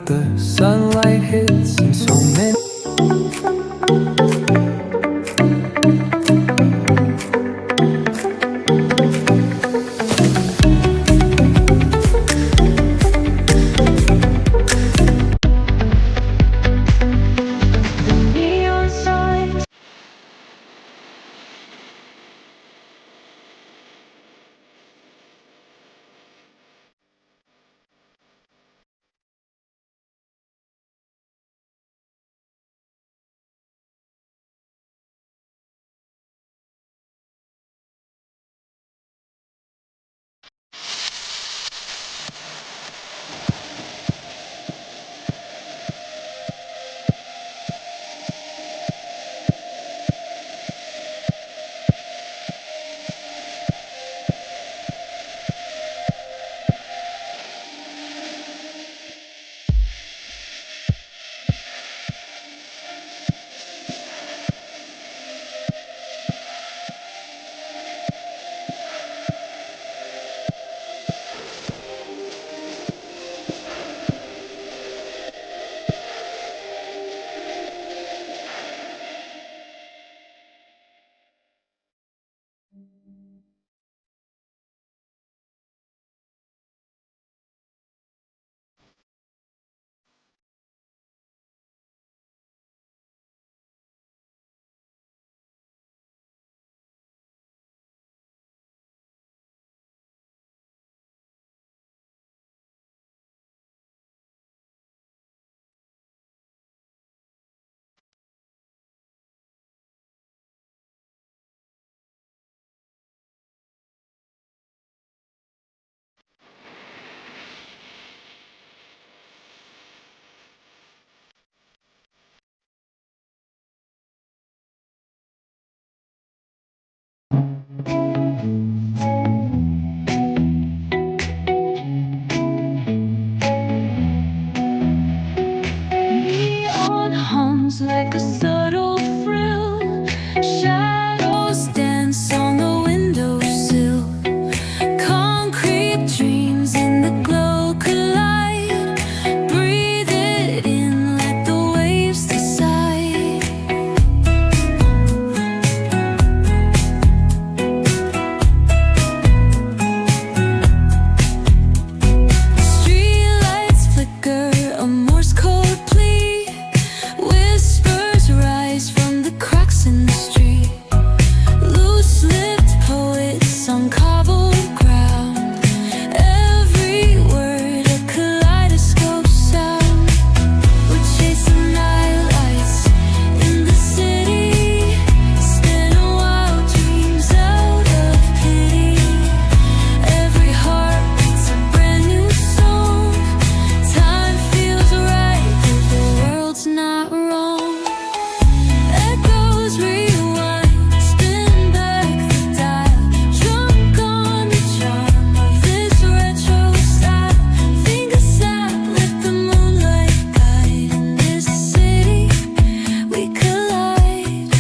but the sunlight hits and so many. Neon hums like a subtle frill. Shadows dance on the windowsill. Concrete dreams in the glow collide. Breathe it in, let the waves decide. Streetlights flicker, a Morse code plea. Whispers rise from the cracks in the street. Loose-lipped poets on cobbled ground. Every word a kaleidoscope sound. We're chasing night lights in the city. Spinning wild dreams out of pity. Every heart beats a brand new song. Time feels right, but the world's not wrong. Echoes rewind, spin back the dial. Drunk on the charm of this retro style. Fingers snap, let the moonlight guide. In this city, we collide.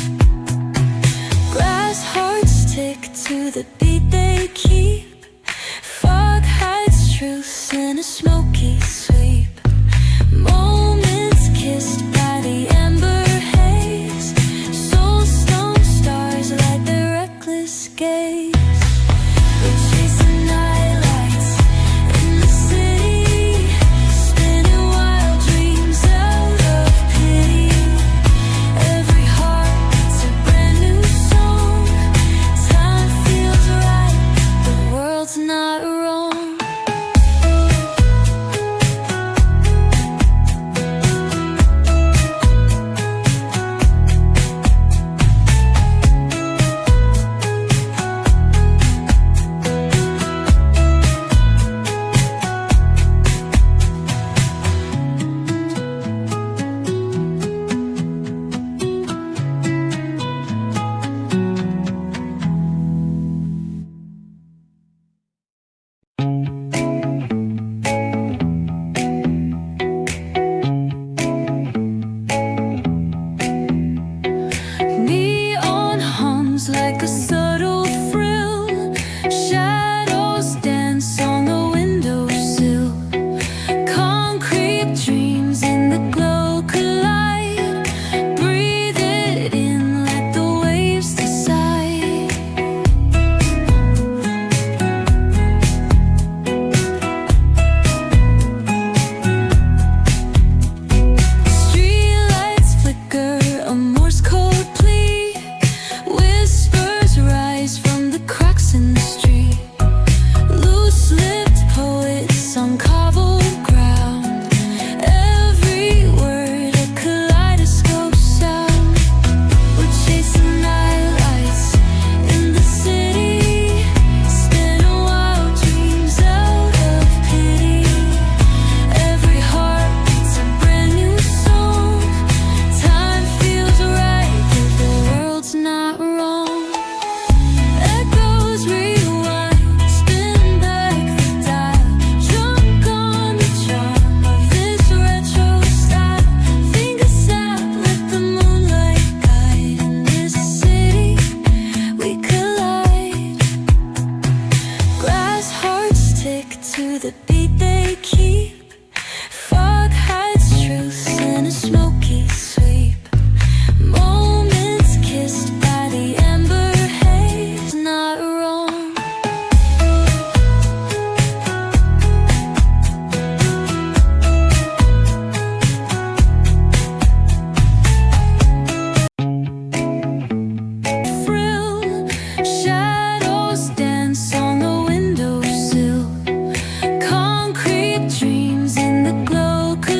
Glass hearts stick to the beat they keep. Fog hides truth in a smoky